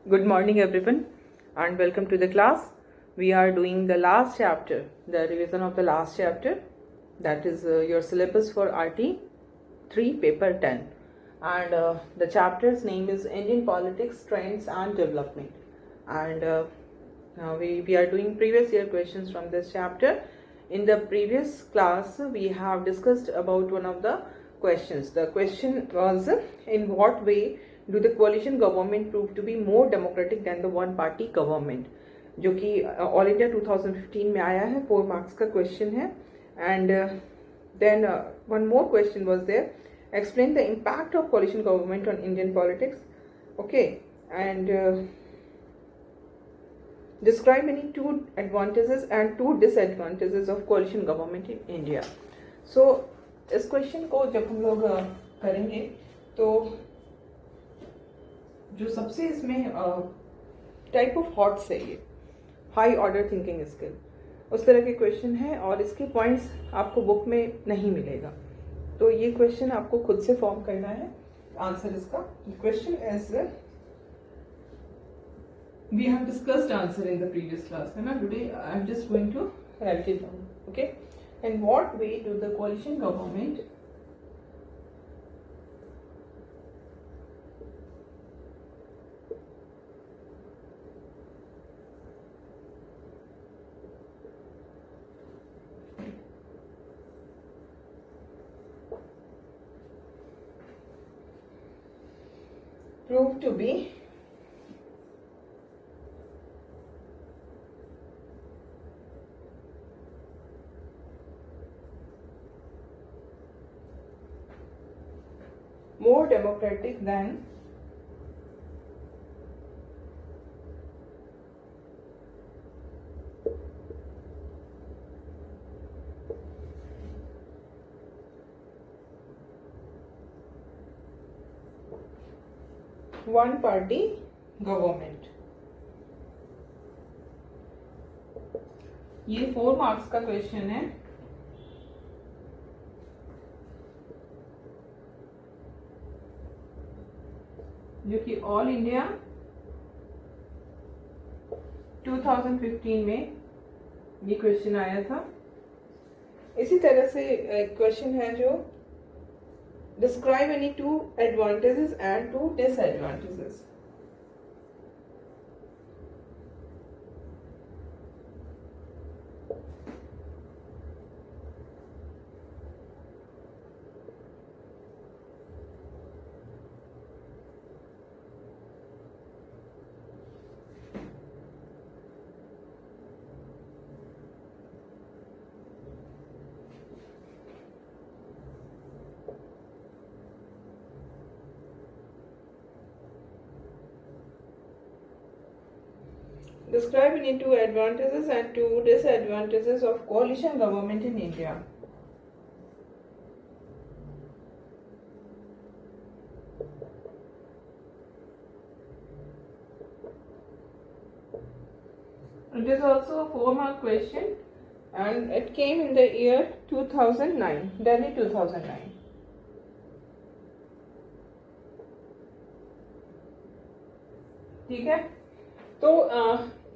Good morning everyone and welcome to the class. We are doing the last chapter, the revision of the last chapter, that is your syllabus for RT 3 paper 10, and the chapter's name is Indian Politics, Trends and Development, and we are doing previous year questions from this chapter. In the previous class we have discussed about one of the questions. The question was, in what way do the coalition government prove to be more democratic than the one party government, जो कि all India 2015 में आया है, 4 marks का question है. And then one more question was there, explain the impact of coalition government on Indian politics. Okay, and describe any 2 advantages and 2 disadvantages of coalition government in India. So इस question को जब हम लोग करेंगे तो जो सबसे इसमें टाइप ऑफ थॉट्स है, ये हाई ऑर्डर थिंकिंग स्किल, उस तरह के क्वेश्चन है और इसके पॉइंट्स आपको बुक में नहीं मिलेगा. तो ये क्वेश्चन आपको खुद से फॉर्म करना है. आंसर इसका question is, we have discussed answer in the previous class, है ना. Today I am just going to write it down. Okay, in what way do the coalition government prove to be more democratic than one party government. ये 4 marks का question है. जो कि all India 2015 में ये question आया था. इसी तरह से एक क्वेश्चन है जो describe any 2 advantages and 2 disadvantages. Describe any 2 advantages and 2 disadvantages of coalition government in India. It is also a 4-mark question and it came in the year 2009, Delhi 2009. ठीक है, तो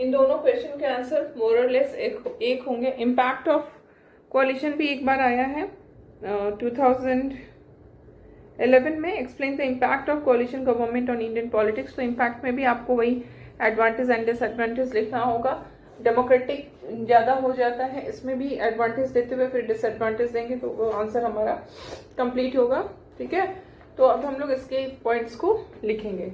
इन दोनों क्वेश्चन के आंसर मोर और less एक होंगे. Impact of कोalition भी एक बार आया है 2011 में. Explain the impact of कोalition government on Indian politics. तो इम्पैक्ट में भी आपको वही एडवांटेज एंड डिसएडवांटेज लिखना होगा. डेमोक्रेटिक ज़्यादा हो जाता है, इसमें भी एडवांटेज देते हुए फिर डिसएडवांटेज देंगे तो आंसर हमारा कंप्लीट होगा. ठीक है, तो अब हम लोग इसके पॉइंट्स को लिखेंगे.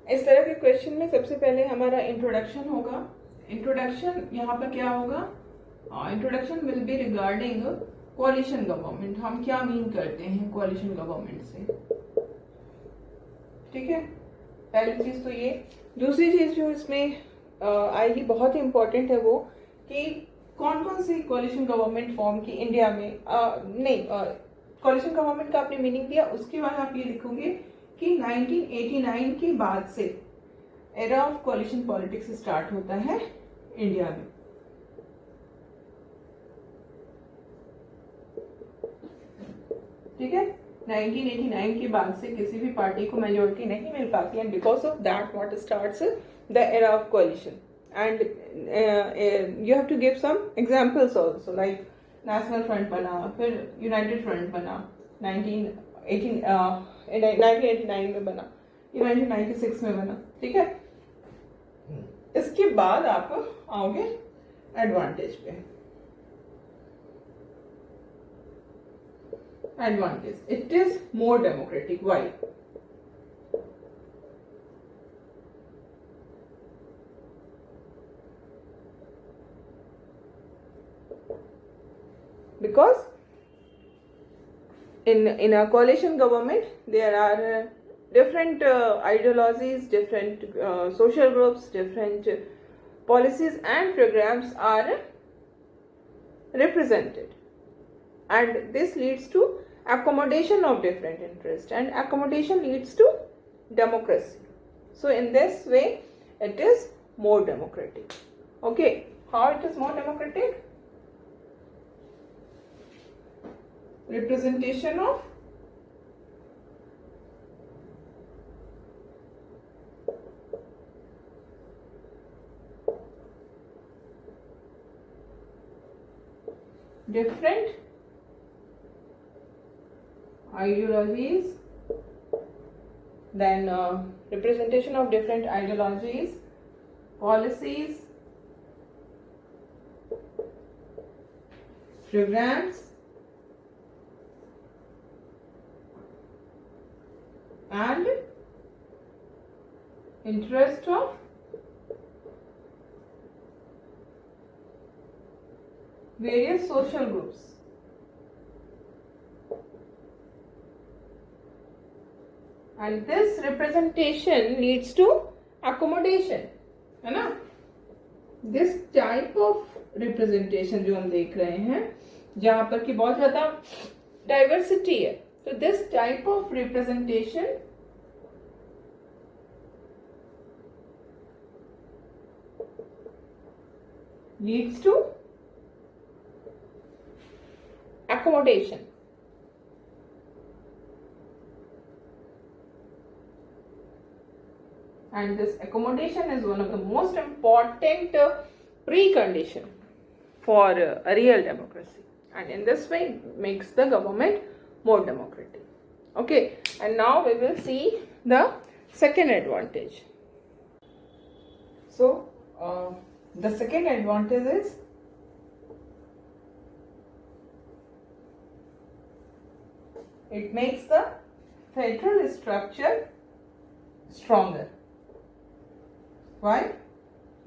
इस तरह के क्वेश्चन में सबसे पहले हमारा इंट्रोडक्शन होगा. इंट्रोडक्शन यहाँ पर क्या होगा? Introduction will be regarding कोalition government. हम क्या मीन करते हैं कोalition गवर्नमेंट से. ठीक है, पहली चीज तो ये. दूसरी चीज जो इसमें आएगी बहुत ही इंपॉर्टेंट है वो कि कौन कौन सी कोलिशन गवर्नमेंट फॉर्म की इंडिया में, नहीं, कोलिशन गवर्नमेंट का आपने मीनिंग दिया, उसके बाद आप ये लिखोगे कि 1989 के बाद से era of coalition politics start होता है इंडिया में। ठीक है, 1989 के बाद से किसी भी पार्टी को मेजोरिटी नहीं मिल पाती है, because of that what starts the era of coalition. And you have to give some examples also, like national front बना, फिर यूनाइटेड फ्रंट बना 1989 में बना, 1996 में बना। ठीक है, इसके बाद आप आओगे एडवांटेज पे। Advantage, it is more democratic. Why? Because in a coalition government there are different ideologies, different social groups, different policies and programs are represented, and this leads to accommodation of different interests, and accommodation leads to democracy. So in this way it is more democratic. Okay, how it is more democratic? Representation of different ideologies, then representation of different ideologies, policies, programs, and interest of various social groups. And this representation leads to accommodation, है ना? This type of representation जो हम देख रहे हैं, जहाँ पर कि बहुत ज़्यादा diversity है, so this type of representation leads to accommodation. And this accommodation is one of the most important precondition for a real democracy, and in this way makes the government more democratic. Okay, and now we will see the second advantage. So the second advantage is it makes the federal structure stronger. Why?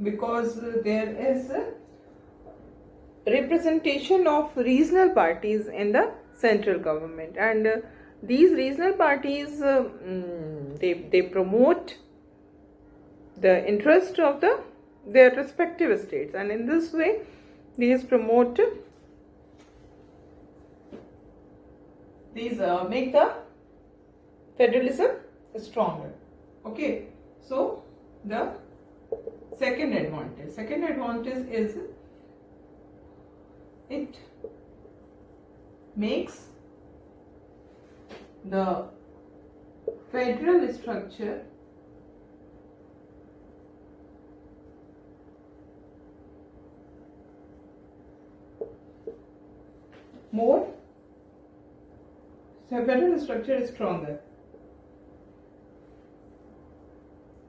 Because there is representation of regional parties in the central government, and these regional parties they promote the interest of their respective states, and in this way these promote make the federalism stronger. Okay, so the second advantage is it makes the federal structure more, so federal structure is stronger.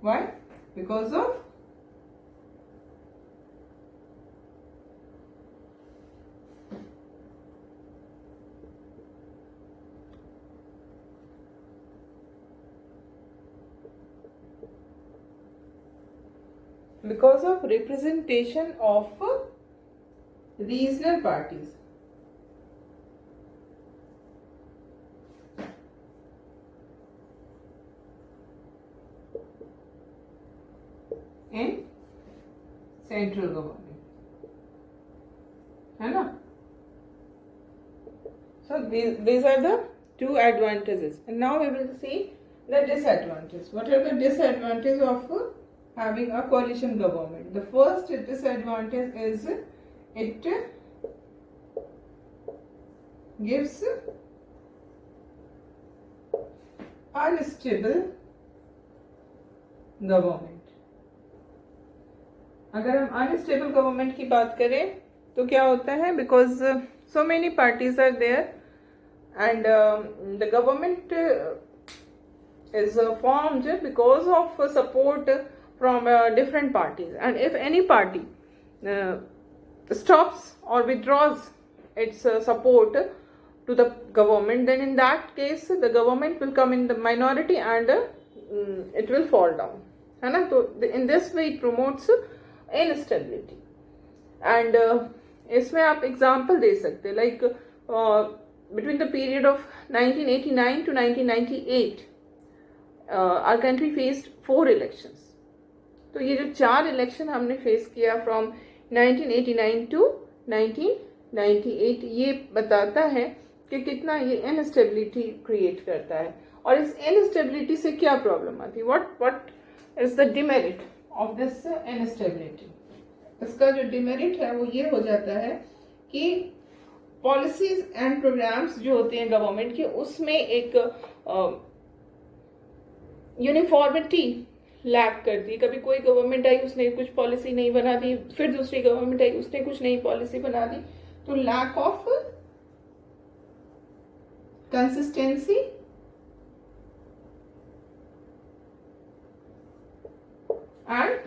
Why? Because of representation of regional parties. In central government. है ना. So these are the two advantages, and now we will see the disadvantages. What are the disadvantages of having a coalition government? The first disadvantage is it gives unstable government. अगर हम unstable government की बात करें तो क्या होता है, because so many parties are there and the government is formed because of support from different parties, and if any party stops or withdraws its support to the government, then in that case the government will come in the minority and it will fall down, है ना. तो in this way it promotes instability. And इसमें आप example दे सकते हैं, like between the period of 1989 to 1998 our country faced 4 elections. तो ये जो 4 इलेक्शन हमने फेस किया फ्रॉम 1989 to 1998, ये बताता है कि कितना ये इनस्टेबिलिटी क्रिएट करता है. और इस इनस्टेबिलिटी से क्या प्रॉब्लम आती है, what is the demerit of this instability. इसका जो डिमेरिट है वो ये हो जाता है कि पॉलिसीज एंड प्रोग्राम्स जो होते हैं गवर्नमेंट के, उसमें एक यूनिफॉर्मिटी लैक करती है. कभी कोई गवर्नमेंट आई, उसने कुछ पॉलिसी नहीं बना दी, फिर दूसरी गवर्नमेंट आई, उसने कुछ नई पॉलिसी बना दी. तो lack of consistency and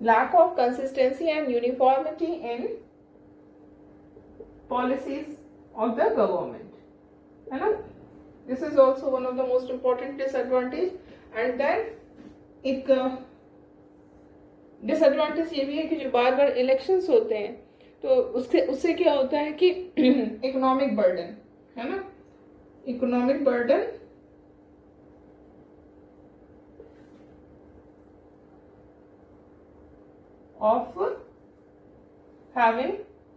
lack of consistency and uniformity in policies of the government, है ना. This is also one of the most important disadvantage. And then एक डिसएडवांटेज ये भी है कि जो बार बार इलेक्शंस होते हैं तो उससे क्या होता है कि इकोनॉमिक बर्डन, है ना, economic burden of having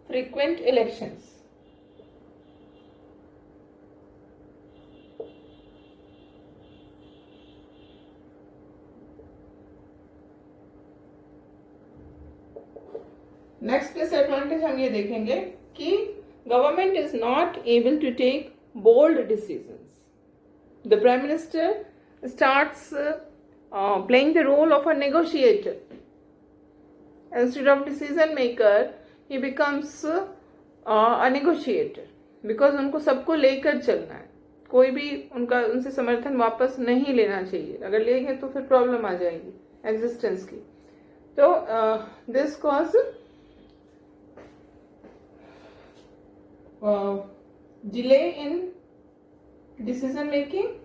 frequent elections. Next disadvantage हम ये देखेंगे कि government is not able to take bold decisions. The prime minister starts playing the role of a negotiator. Instead of decision maker, he becomes a negotiator, because उनको सबको लेकर चलना है. कोई भी उनसे समर्थन वापस नहीं लेना चाहिए. अगर लेंगे तो फिर प्रॉब्लम आ जाएगी एग्जिस्टेंस की. तो this cause delay in decision making,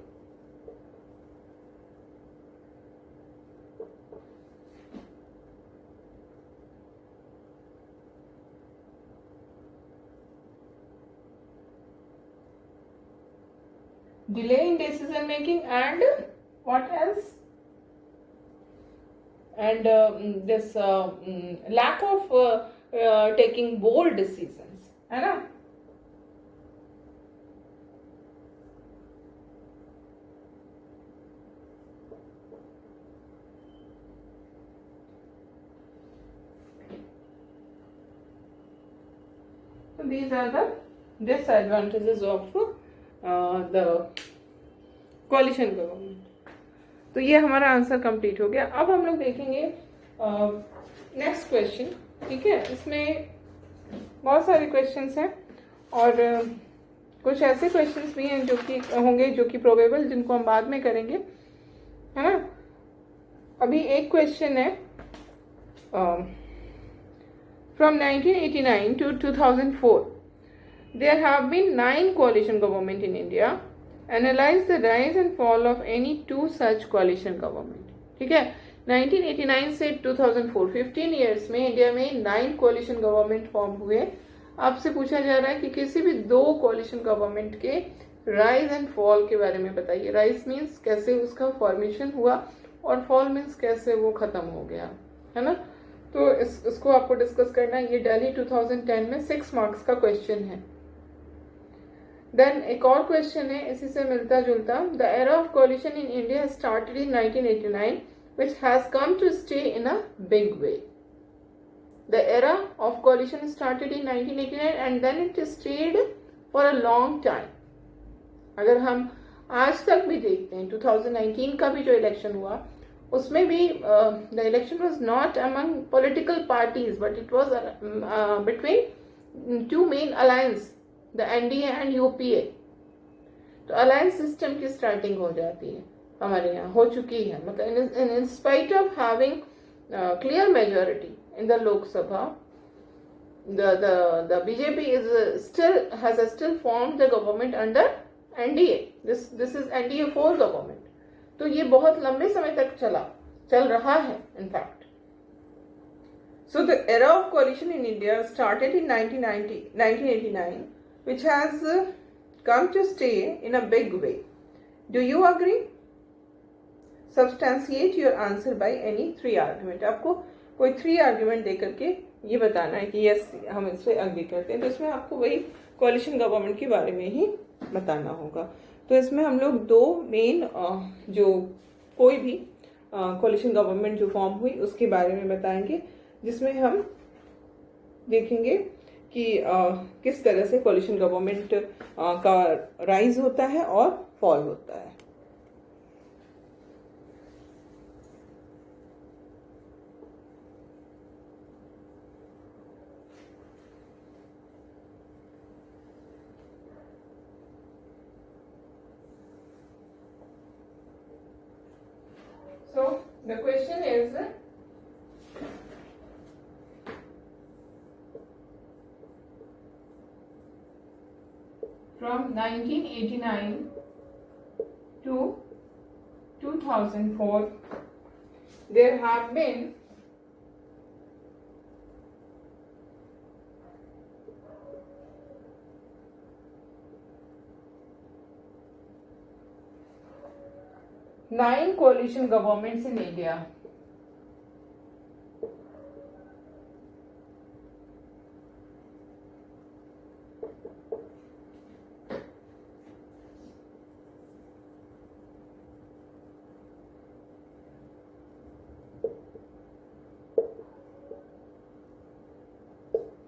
delay in decision making, and what else, and this lack of taking bold decisions, है ना. So these are the disadvantages of the coalition government. तो ये हमारा answer complete हो गया. अब हम लोग देखेंगे नेक्स्ट क्वेश्चन. ठीक है, इसमें बहुत सारे क्वेश्चंस हैं और कुछ ऐसे क्वेश्चंस भी हैं जो कि होंगे जो कि प्रोबेबल, जिनको हम बाद में करेंगे, है ना. अभी एक क्वेश्चन है from 1989 to 2004. There have been 9 coalition government in India. Analyze the rise and fall of any 2 such coalition government. ठीक है, 1989 से 2004 15 years में इंडिया में 9 coalition government फॉर्म हुए. आपसे पूछा जा रहा है कि किसी भी 2 coalition government के राइज एंड फॉल के बारे में बताइए। राइज मीन्स कैसे उसका फॉर्मेशन हुआ और फॉल मीन्स कैसे वो खत्म हो गया, है ना। तो इसको आपको डिस्कस करना है। ये दिल्ली 2010 में 6 मार्क्स का क्वेश्चन है। देन एक और क्वेश्चन है इसी से मिलता जुलता। The era of coalition in India started in 1989 which has come to stay in a big way. The era of coalition started in 1989 and then it stayed for a long time. अगर हम आज तक भी देखते हैं 2019 का भी जो इलेक्शन हुआ उसमें भी the election was not among political parties but it was between two main alliance, the NDA and UPA. तो अलायंस सिस्टम की स्टार्टिंग हो जाती है हमारे यहाँ, हो चुकी है। मतलब in spite of having clear majority in the Lok Sabha, the BJP is still formed the government under NDA. This is NDA 4 government. तो ये बहुत लंबे समय तक चल रहा है in fact. So the era of coalition in India started in 1989, which has come to stay in a big way. Do you agree? Substantiate your answer by any 3 argument. आपको कोई 3 आर्ग्यूमेंट दे करके ये बताना है कि यस हम इससे agree करते हैं। तो इसमें आपको वही कोalition गवर्नमेंट के बारे में ही बताना होगा। तो इसमें हम लोग 2 मेन जो कोई भी कोalition गवर्नमेंट जो फॉर्म हुई उसके बारे में बताएंगे, जिसमें हम देखेंगे कि किस तरह से कोalition गवर्नमेंट का राइज होता है और फॉल होता है। So the question is, from 1989 to 2004 there have been 9 coalition governments in India.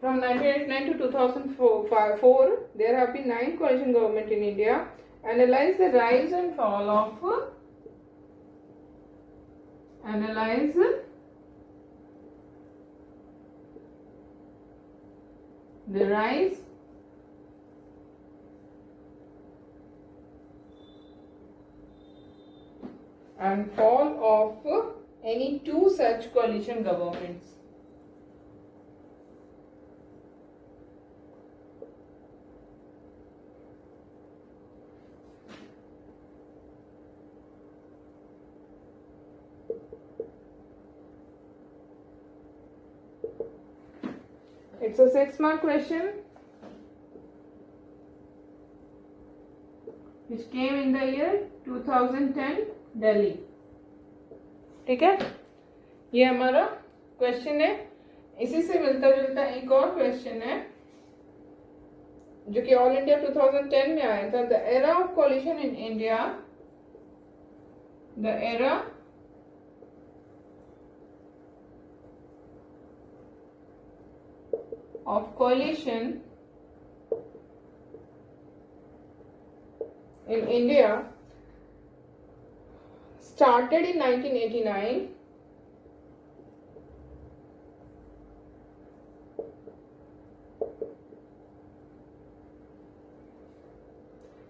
From 1989 to 2004, there have been 9 coalition government in India. Analyze the rise and fall of the rise and fall of any 2 such coalition governments. It's a 6-mark question which came in the year 2010 Delhi. ठीक है, ये हमारा question है। इसी से मिलता जुलता एक और क्वेश्चन है जो कि ऑल इंडिया 2010 में आया था। The era of coalition in India, the era of coalition in India started in 1989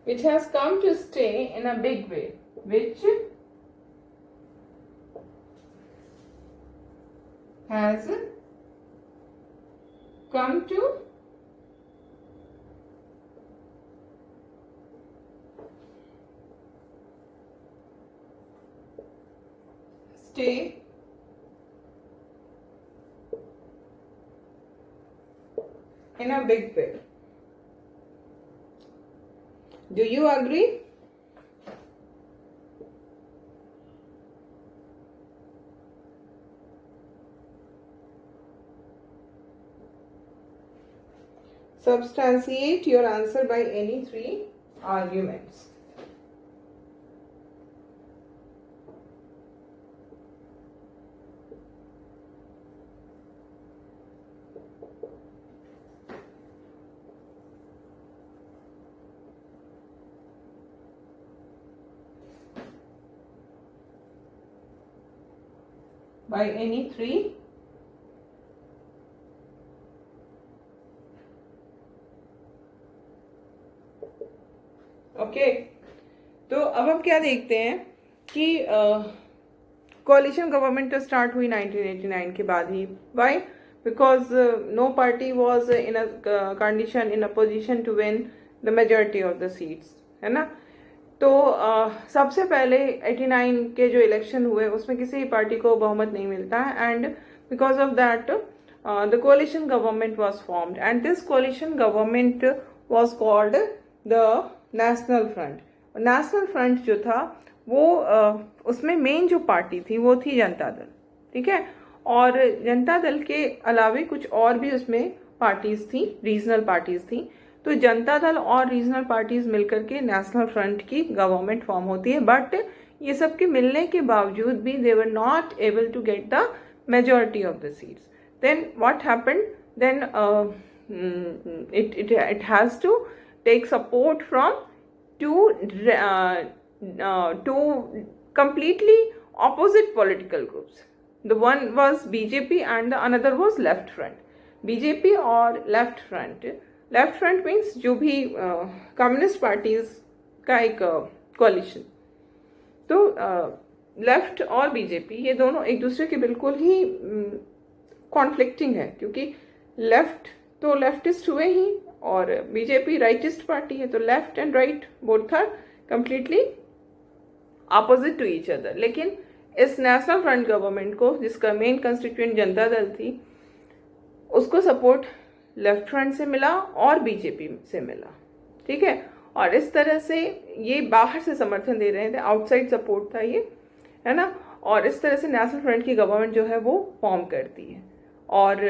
which has come to stay in a big way, which has come to stay in a big way. Do you agree? Substantiate your answer by any three arguments. By any three okay तो अब हम क्या देखते हैं कि कोalition government तो start हुई 1989 के बाद ही. Why? Because no party was in a condition in a position to win the majority of the seats, है ना. तो सबसे पहले 89 के जो इलेक्शन हुए उसमें किसी भी पार्टी को बहुमत नहीं मिलता है, and because of that the coalition government was formed, and this कोalition government was called the national front. National front जो था वो उसमें मेन जो पार्टी थी वो थी जनता दल, ठीक है. और जनता दल के अलावे कुछ और भी उसमें पार्टीज थी, रीजनल पार्टीज थी. तो जनता दल और रीजनल पार्टीज मिलकर के नेशनल फ्रंट की गवर्नमेंट फॉर्म होती है. बट ये सब के मिलने के बावजूद भी they were not able to get the majority of the seats. Then what happened? Then it has to take support from two completely opposite political groups. The one was BJP and the another was Left Front. BJP और Left Front. Left Front means जो भी communist parties का एक collision. तो left और BJP ये दोनों एक दूसरे के बिल्कुल ही कॉन्फ्लिक्टिंग है, क्योंकि लेफ्ट तो लेफ्टिस्ट हुए ही और बीजेपी राइटिस्ट पार्टी है. तो left and right both are completely opposite to each other. लेकिन इस नेशनल फ्रंट गवर्नमेंट को, जिसका मेन कंस्टिट्यूएंट जनता दल थी, उसको सपोर्ट लेफ्ट फ्रंट से मिला और बीजेपी से मिला, ठीक है. और इस तरह से ये बाहर से समर्थन दे रहे थे, आउटसाइड सपोर्ट था ये, है ना. और इस तरह से नेशनल फ्रंट की गवर्नमेंट जो है वो फॉर्म करती है. और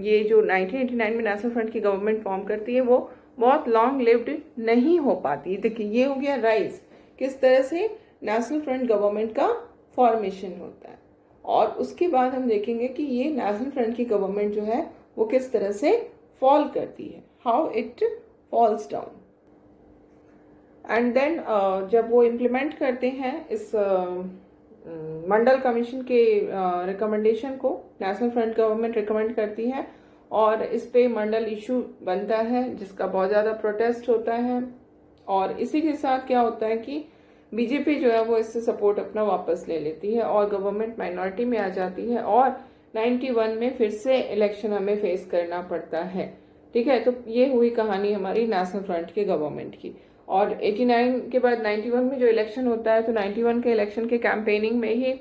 ये जो 1989 में नेशनल फ्रंट की गवर्नमेंट फॉर्म करती है वो बहुत लॉन्ग लिव्ड नहीं हो पाती. देखिए ये हो गया राइज, किस तरह से नेशनल फ्रंट गवर्नमेंट का फॉर्मेशन होता है. और उसके बाद हम देखेंगे कि ये नेशनल फ्रंट की गवर्नमेंट जो है वो किस तरह से फॉल करती है, how it falls down. And then जब वो इम्प्लीमेंट करते हैं इस मंडल कमीशन के रिकमेंडेशन को, नेशनल फ्रंट गवर्नमेंट रिकमेंड करती है और इस पे मंडल इशू बनता है जिसका बहुत ज़्यादा प्रोटेस्ट होता है. और इसी के साथ क्या होता है कि बीजेपी जो है वो इससे सपोर्ट अपना वापस ले लेती है और गवर्नमेंट माइनॉरिटी में आ जाती है और 91 में फिर से इलेक्शन हमें फेस करना पड़ता है, ठीक है. तो ये हुई कहानी हमारी नेशनल फ्रंट के गवर्नमेंट की. और 89 के बाद 91 में जो इलेक्शन होता है, तो 91 के इलेक्शन के कैंपेनिंग में ही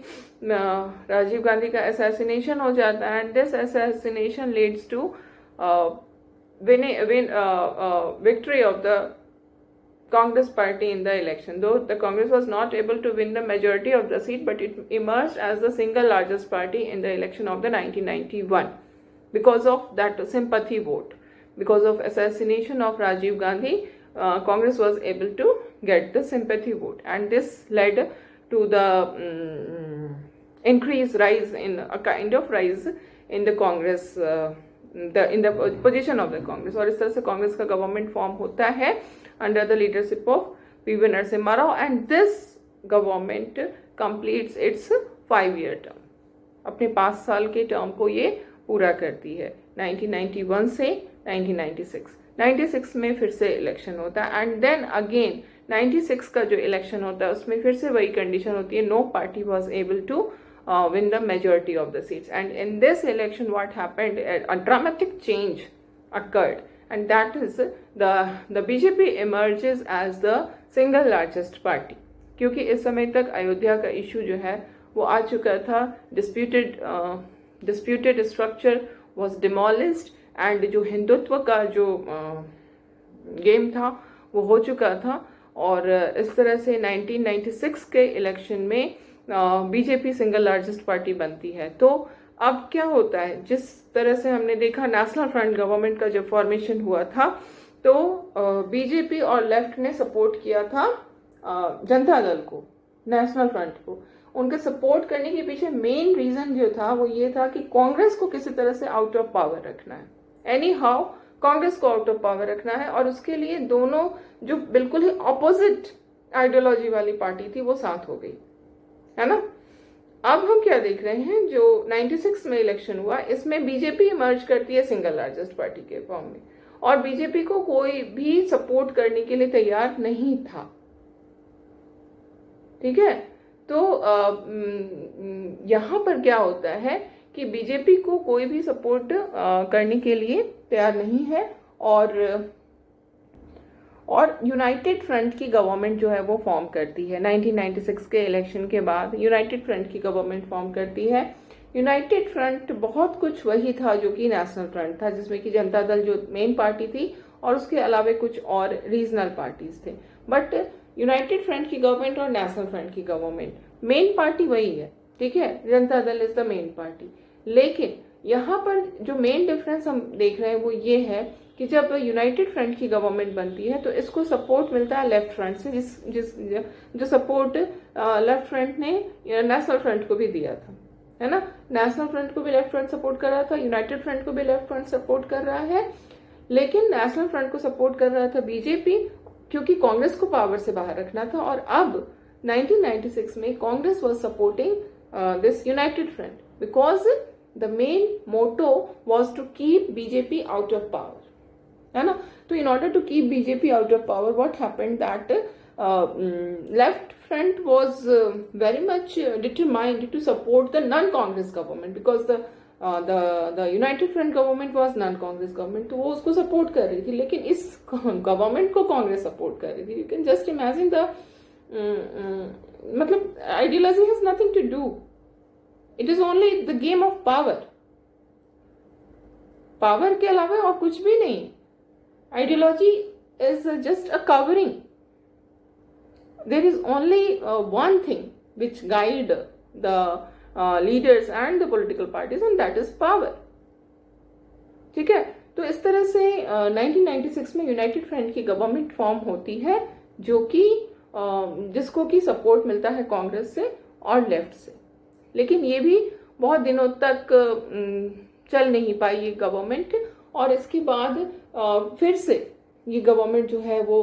राजीव गांधी का असैसिनेशन हो जाता है. And this assassination leads to victory of the Congress party in the election. Though the Congress was not able to win the majority of the seat, but it emerged as the single largest party in the election of the 1991 because of that sympathy vote. Because of assassination of Rajiv Gandhi, Congress was able to get the sympathy vote, and this led to the rise in a kind of rise in the Congress, in the position of the Congress. और इस तरह से कांग्रेस का government form होता है under the leadership of P.V. Narasimha Rao, and this government completes its 5-year term. अपने 5 साल के टर्म को ये पूरा करती है 1991 से 1996. 96 में फिर से इलेक्शन होता है, एंड देन अगेन 96 का जो इलेक्शन होता है उसमें फिर से वही कंडीशन होती है, no party was able to win the majority of the seats. And in this election what happened, a dramatic change occurred, and that is the BJP emerges as the single largest party. क्योंकि इस समय तक अयोध्या का issue जो है वो आ चुका था, disputed structure was demolished, and जो हिंदुत्व का जो गेम था वो हो चुका था। और इस तरह से 1996 के इलेक्शन में बीजेपी सिंगल लार्जेस्ट पार्टी बनती है। तो अब क्या होता है, जिस तरह से हमने देखा नेशनल फ्रंट गवर्नमेंट का जब फॉर्मेशन हुआ था तो बीजेपी और लेफ्ट ने सपोर्ट किया था जनता दल को, नेशनल फ्रंट को। उनके सपोर्ट करने के पीछे मेन रीजन जो था वो ये था कि कांग्रेस को किसी तरह से आउट ऑफ पावर रखना है, एनी हाउ कांग्रेस को आउट ऑफ पावर रखना है। और उसके लिए दोनों जो बिल्कुल ही ऑपोजिट आइडियोलॉजी वाली पार्टी थी वो साथ हो गई, है ना। अब हम क्या देख रहे हैं, जो 96 में इलेक्शन हुआ इसमें बीजेपी इमर्ज करती है सिंगल लार्जेस्ट पार्टी के फॉर्म में, और बीजेपी को कोई भी सपोर्ट करने के लिए तैयार नहीं था, ठीक है। तो यहां पर क्या होता है कि बीजेपी को कोई भी सपोर्ट करने के लिए तैयार नहीं है, और यूनाइटेड फ्रंट की गवर्नमेंट जो है वो फॉर्म करती है 1996 के इलेक्शन के बाद। यूनाइटेड फ्रंट की गवर्नमेंट फॉर्म करती है। यूनाइटेड फ्रंट बहुत कुछ वही था जो कि नेशनल फ्रंट था, जिसमें कि जनता दल जो मेन पार्टी थी और उसके अलावा कुछ और रीजनल पार्टीज थे। बट यूनाइटेड फ्रंट की गवर्नमेंट और नेशनल फ्रंट की गवर्नमेंट मेन पार्टी वही है, ठीक है। Janata Dal is the main party. लेकिन यहाँ पर जो मेन डिफरेंस हम देख रहे हैं वो ये है कि जब यूनाइटेड फ्रंट की गवर्नमेंट बनती है तो इसको सपोर्ट मिलता है लेफ्ट फ्रंट से, जो सपोर्ट लेफ्ट फ्रंट ने नेशनल फ्रंट को भी दिया था, है ना। नेशनल फ्रंट को भी लेफ्ट फ्रंट सपोर्ट कर रहा था, यूनाइटेड फ्रंट को भी लेफ्ट फ्रंट सपोर्ट कर रहा है। लेकिन नेशनल फ्रंट को सपोर्ट कर रहा था बीजेपी, क्योंकि कांग्रेस को पावर से बाहर रखना था। और अब 1996 में Congress was supporting this united front because the main motto was to keep BJP out of power, है ना। तो in order to keep BJP out of power what happened that left front was very much determined to support the non Congress government because the united front government was non Congress government, तो वो उसको support कर रही थी। लेकिन इस government को Congress support कर रही थी। You can just imagine the मतलब ideology has nothing to do, it is only the game of power. Power के अलावा और कुछ भी नहीं। Ideology is just a covering. There is only one thing which guide the leaders and the political parties and that is power, ठीक है। तो इस तरह से 1996 में यूनाइटेड फ्रंट की गवर्नमेंट फॉर्म होती है, जो कि जिसको कि सपोर्ट मिलता है कांग्रेस से और लेफ्ट से। लेकिन ये भी बहुत दिनों तक चल नहीं पाई ये गवर्नमेंट, और इसके बाद फिर से ये गवर्नमेंट जो है वो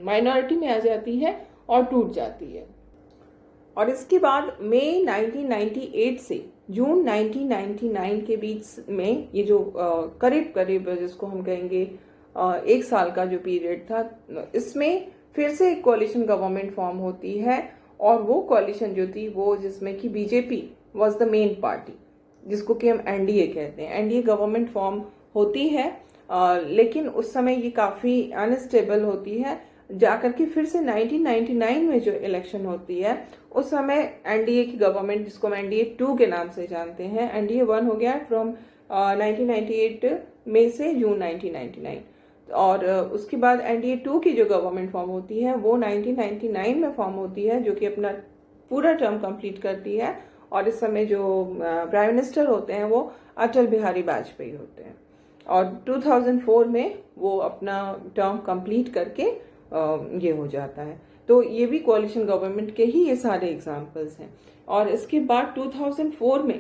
माइनॉरिटी में आ जाती है और टूट जाती है। और इसके बाद मई 1998 से जून 1999 के बीच में ये जो करीब करीब जिसको हम कहेंगे 1 साल का जो पीरियड था, इसमें फिर से एक कोalition गवर्नमेंट फॉर्म होती है। और वो कोalition जो थी वो जिसमें कि BJP was the main party, जिसको कि हम एनडीए कहते हैं। एनडीए गवर्नमेंट फॉर्म होती है, लेकिन उस समय ये काफ़ी अनस्टेबल होती है। जाकर के फिर से 1999 में जो इलेक्शन होती है उस समय एनडीए की गवर्नमेंट, जिसको हम एनडीए 2 के नाम से जानते हैं, एनडीए 1 हो गया फ्रॉम 1998 मई से जून 1999। और उसके बाद एनडीए 2 की जो गवर्नमेंट फॉर्म होती है वो 1999 में फॉर्म होती है, जो कि अपना पूरा टर्म कंप्लीट करती है। और इस समय जो प्राइम मिनिस्टर होते हैं वो अटल बिहारी वाजपेयी होते हैं, और 2004 में वो अपना टर्म कंप्लीट करके ये हो जाता है। तो ये भी कोalition गवर्नमेंट के ही ये सारे एग्जाम्पल्स हैं। और इसके बाद 2004 में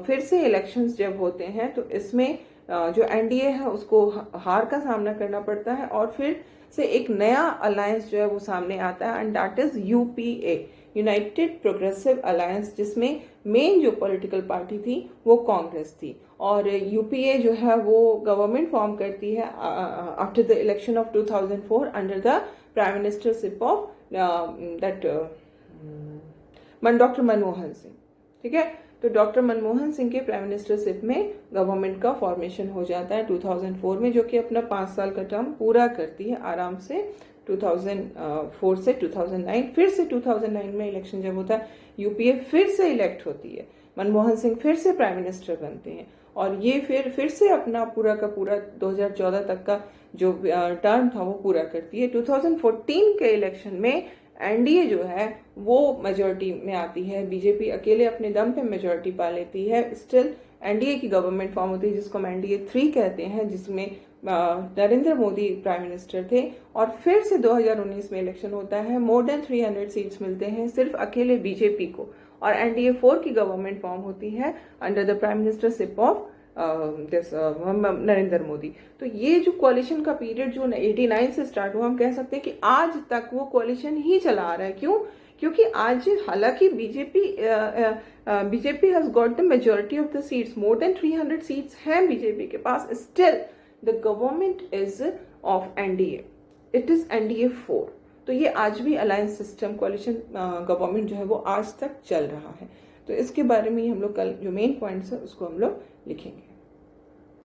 फिर से इलेक्शंस जब होते हैं तो इसमें जो एनडीए है उसको हार का सामना करना पड़ता है, और फिर से एक नया अलायंस जो है वो सामने आता है, and that is UPA, United progressive alliance, जिसमें मेन जो पॉलिटिकल पार्टी थी वो कांग्रेस थी। और यूपीए जो है वो गवर्नमेंट फॉर्म करती है after the election of 2004 under the prime ministership of that doctor Manmohan Singh, ठीक है। तो डॉक्टर मनमोहन सिंह के प्राइम मिनिस्टरशिप में गवर्नमेंट का फॉर्मेशन हो जाता है 2004 में, जो कि अपना 5 साल का टर्म पूरा करती है आराम से 2004 से 2009, फिर से 2009 में इलेक्शन जब होता है यूपीए फिर से इलेक्ट होती है, मनमोहन सिंह फिर से प्राइम मिनिस्टर बनते हैं और ये फिर से अपना पूरा का पूरा 2014 तक का जो टर्म था वो पूरा करती है। 2014 के इलेक्शन में एनडीए जो है वो मेजोरिटी में आती है, बीजेपी अकेले अपने दम पे मेजोरिटी पा लेती है। स्टिल एनडीए की गवर्नमेंट फॉर्म होती है जिसको हम एनडीए 3 कहते हैं, जिसमें नरेंद्र मोदी प्राइम मिनिस्टर थे। और फिर से 2019 में इलेक्शन होता है, मोर देन 300 सीट्स मिलते हैं सिर्फ अकेले बीजेपी को, और एनडीए 4 की गवर्नमेंट फॉर्म होती है under the prime ministership of Narendra Modi. तो ये जो कोalition का पीरियड जो 89 से स्टार्ट हुआ, हम कह सकते हैं कि आज तक वो कोalition ही चला आ रहा है। क्यों? क्योंकि आज हालांकि BJP has got the majority of the seats, more than 300 seats हैं बीजेपी के पास, still the government is of NDA, it is NDA 4। तो ये आज भी अलायंस सिस्टम कोalition गवर्नमेंट जो है वो आज तक चल रहा है। तो इसके बारे में हम लोग कल जो मेन पॉइंट्स है उसको हम लोग लिखेंगे।